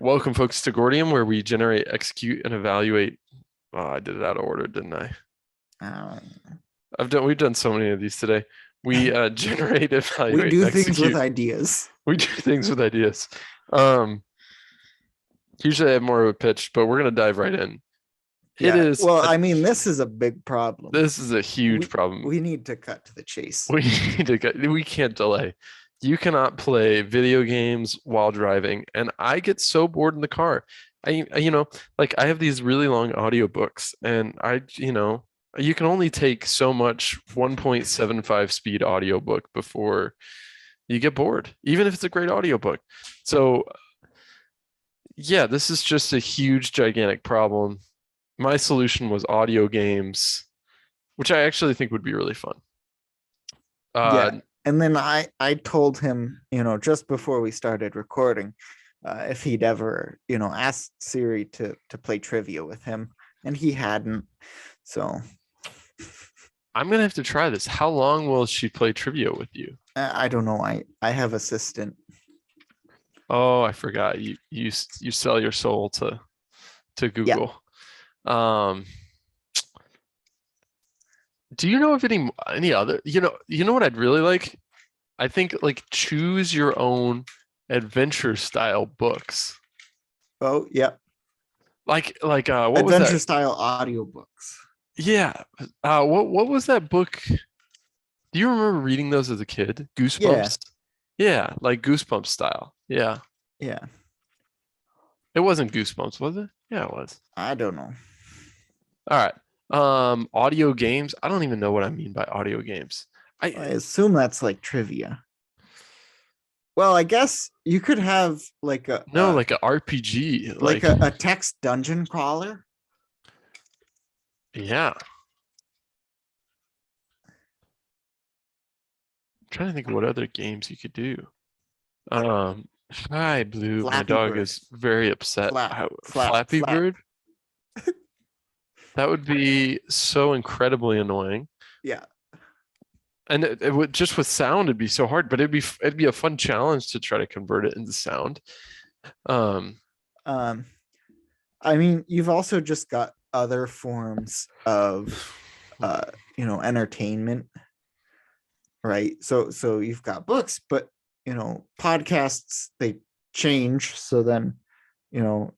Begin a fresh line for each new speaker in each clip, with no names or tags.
Welcome, folks, to Gordium, where we generate, execute, and evaluate. Oh, I did it out of order, didn't I? We've done so many of these today. We generate,
We
evaluate,
do
and
things with
execute.
ideas.
We do things with ideas. Usually I have more of a pitch, but we're gonna dive right in.
Yeah. This is a big problem.
This is a huge problem.
We need to cut to the chase.
We can't delay. You cannot play video games while driving, and I get so bored in the car. I have these really long audiobooks, and you can only take so much 1.75 speed audiobook before you get bored, even if it's a great audiobook. So yeah, this is just a huge, gigantic problem. My solution was audio games, which I actually think would be really fun.
And then I told him, just before we started recording, if he'd ever, asked Siri to play trivia with him, and he hadn't. So
I'm gonna have to try this. How long will she play trivia with you?
I don't know. I have assistant.
Oh, I forgot. You sell your soul to Google. Yeah. Do you know of any other? You know what I'd really like? I think like choose your own adventure style books.
Oh, yeah.
Like what
adventure
was that?
Style audiobooks.
Yeah. What was that book? Do you remember reading those as a kid? Goosebumps? Yeah, like Goosebumps style. Yeah.
Yeah.
It wasn't Goosebumps, was it? Yeah, it was.
I don't know.
All right. Audio games. I don't even know what I mean by audio games.
I assume that's like trivia. Well, I guess you could have like a
like an RPG,
like a text dungeon crawler.
Yeah. I'm trying to think of what other games you could do. Hi, Blue.
Flappy
My dog
Bird.
is very upset. Flappy Bird? That would be so incredibly annoying.
Yeah.
And it would just with sound, it'd be so hard, but it'd be a fun challenge to try to convert it into sound.
I mean, you've also just got other forms of entertainment, right? So you've got books, but podcasts, they change, so then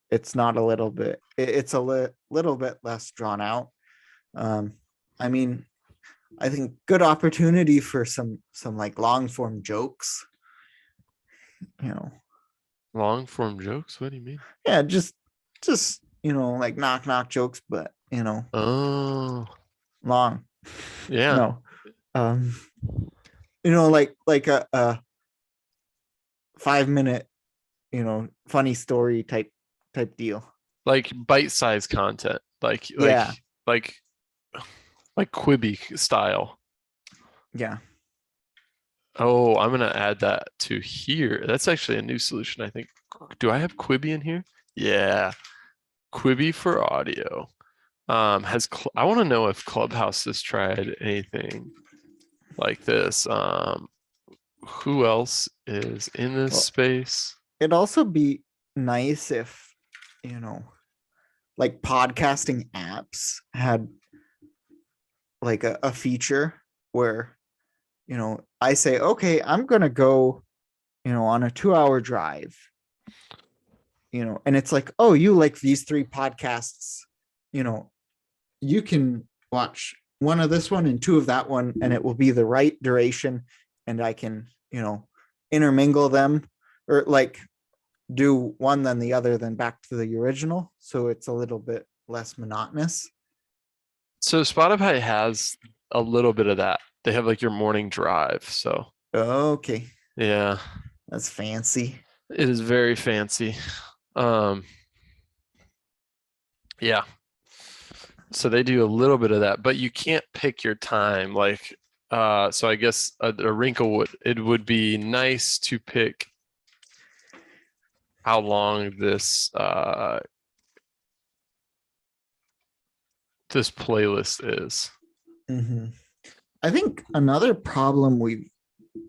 it's not a little bit, it's a little bit less drawn out. I mean, I think good opportunity for some like long form jokes.
Long form jokes? What do you mean?
Yeah, just like knock jokes, but
oh,
long.
Yeah.
Like a 5-minute, funny story type deal.
Like bite-sized content. Like Quibi style.
Yeah.
Oh, I'm gonna add that to here. That's actually a new solution, I think. Do I have Quibi in here? Yeah, Quibi for audio. I want to know if Clubhouse has tried anything like this. Who else is in this space?
It'd also be nice if like podcasting apps had like a feature where I say, okay, I'm gonna go on a 2-hour drive, and it's like, oh, you like these 3 podcasts, you can watch one of this one and 2 of that one, and it will be the right duration, and I can intermingle them, or like do one then the other, then back to the original, so it's a little bit less monotonous.
So Spotify has a little bit of that. They have like your morning drive. So
okay,
yeah,
that's fancy.
It is very fancy. Yeah. So they do a little bit of that, but you can't pick your time. Like, so I guess a wrinkle would be nice to pick how long this this playlist is.
Mm-hmm. I think another problem we've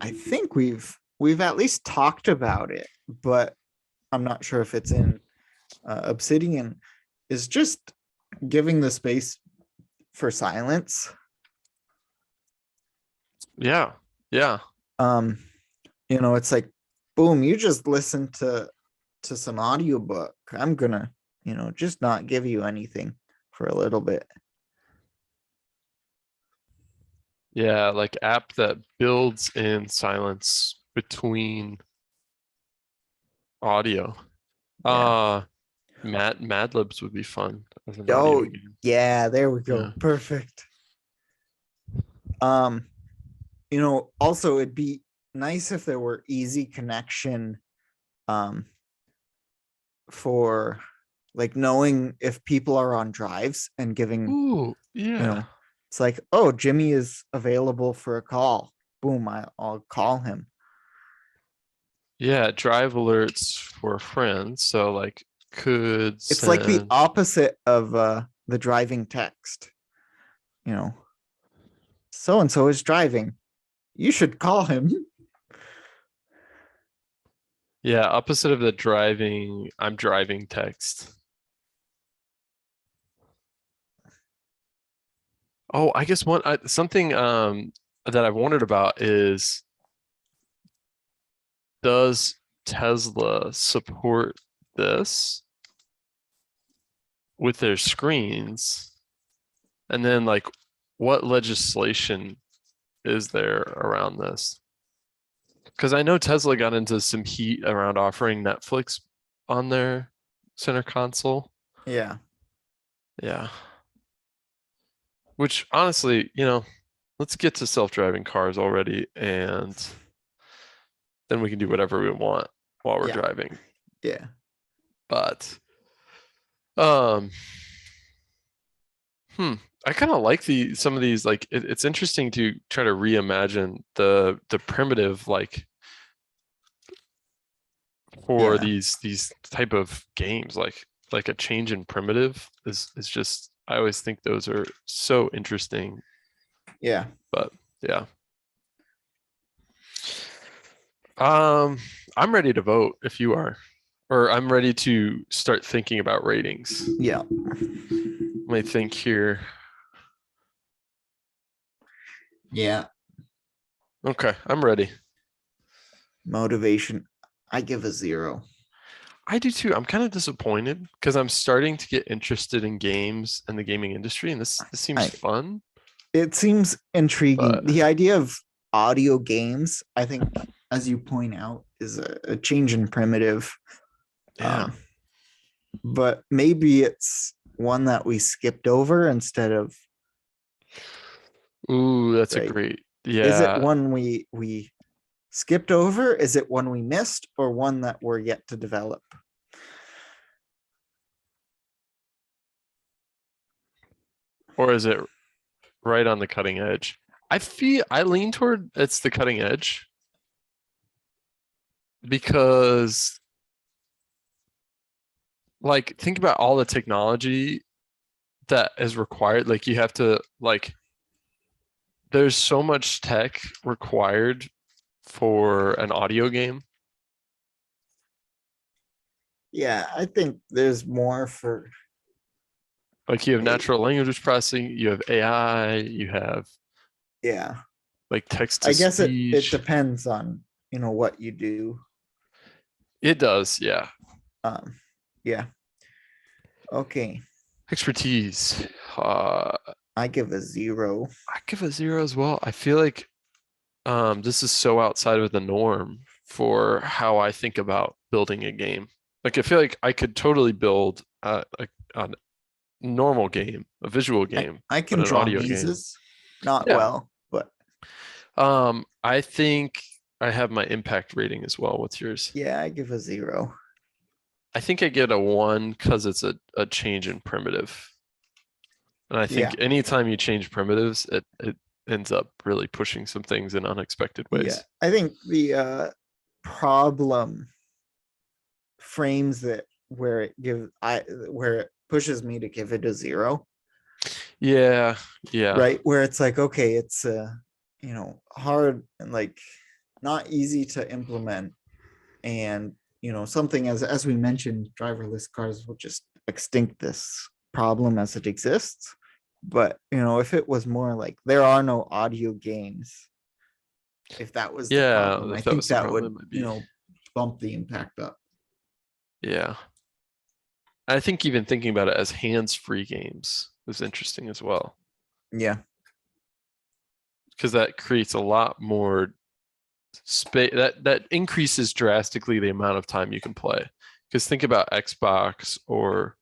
at least talked about it, but I'm not sure if it's in Obsidian is just giving the space for silence.
Yeah. Yeah.
Um, it's like, boom, you just listen to some audiobook. I'm gonna, just not give you anything for a little bit.
Yeah. Like app that builds in silence between audio.
Yeah.
Uh Mad Libs would be fun as an audio
Oh,
game.
yeah, there we
Yeah.
go. Perfect. Um, also it'd be nice if there were easy connection um for like knowing if people are on drives and giving,
Ooh,
you
yeah.
know, it's like, oh, Jimmy is available for a call. Boom, I'll call him.
Yeah, drive alerts for friends. So like could
It's like the
send.
opposite of the driving text, you know. So and so is driving. You should call him.
Yeah, opposite of the driving, I'm driving text. Oh, I guess something that I've wondered about is, does Tesla support this with their screens? And then like what legislation is there around this? Because I know Tesla got into some heat around offering Netflix on their center console.
Yeah.
Yeah. Which honestly, let's get to self-driving cars already, and then we can do whatever we want while we're
Yeah.
driving.
Yeah.
But um hmm, I kind of like some of these, like it's interesting to try to reimagine the primitive, like for
Yeah.
these type of games, like a change in primitive is just, I always think those are so interesting.
Yeah.
But yeah. Um, I'm ready to vote if you are, or I'm ready to start thinking about ratings.
Yeah.
Let me think here.
Yeah.
Okay, I'm ready.
Motivation. I give a 0.
I do too. I'm kind of disappointed because I'm starting to get interested in games and the gaming industry, and this seems
I
fun.
It seems intriguing.
But
The idea of audio games, I think, as you point out, is a change in primitive.
yeah,
Um, but maybe it's one that we skipped over instead of,
ooh, that's a
right.
great.
Is it
Yeah,
one we skipped over? Is it one we missed, or one that we're yet to develop?
or is it right on the cutting edge? I lean toward it's the cutting edge because, like, think about all the technology that is required. Like you have to, like, there's so much tech required for an audio game.
Yeah, I think there's more for
Like you have
a,
natural language processing, you have AI, you have
yeah.
like text to
I guess it
speech.
depends on what you do.
It does, yeah.
Um, yeah. Okay.
Expertise. Uh,
I give a 0.
I give a 0 as well. I feel like this is so outside of the norm for how I think about building a game. Like I feel like I could totally build a normal game, a visual game,
I
but
can
an
draw
audio game.
mazes, not
Yeah.
well, but
I think I have my impact rating as well. What's yours?
yeah, I give a 0.
I think I get a 1 because it's a change in primitive. And I
Yeah.
think anytime you change primitives, it ends up really pushing some things in unexpected
Yeah.
ways.
I think the problem frames it where it pushes me to give it a 0,
Yeah, yeah.
right? Where it's like, okay, it's hard and like not easy to implement, and something as we mentioned, driverless cars will just extinct this problem as it exists. But if it was more like there are no audio games, if that was the
Yeah,
problem, I
if that
think
was the
that
problem,
would,
it might be.
bump the impact up.
Yeah. I think even thinking about it as hands-free games is interesting as well,
Yeah.
because that creates a lot more space. That increases drastically the amount of time you can play. Because think about Xbox or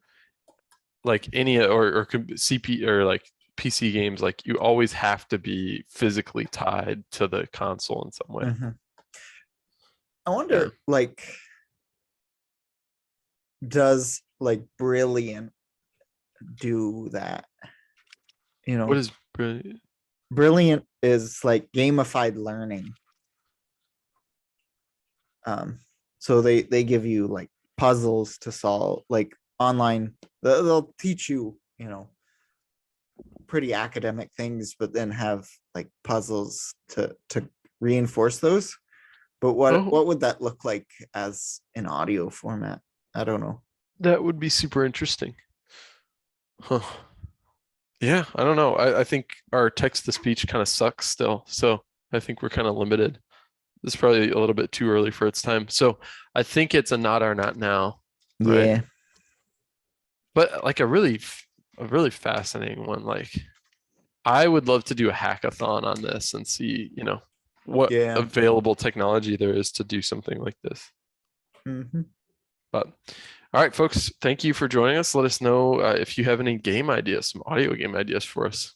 like any or CP or like PC games, like you always have to be physically tied to the console in some way.
Mhm. I
Yeah.
wonder, like, does like Brilliant do that? You
What
know,
is brilliant?
Brilliant is like gamified learning. So they give you like puzzles to solve, like online. They'll teach you, pretty academic things, but then have like puzzles to reinforce those. But what
Oh,
what would that look like as an audio format? I don't know.
that would be super interesting. Huh. Yeah, I don't know. I think our text to speech kind of sucks still. So I think we're kind of limited. It's probably a little bit too early for its time. So I think it's a not or not now, right?
Yeah,
But like a really fascinating one. Like I would love to do a hackathon on this and see, what
yeah.
available technology there is to do something like this.
Hmm.
But all right, folks, thank you for joining us. Let us know if you have any game ideas, some audio game ideas for us.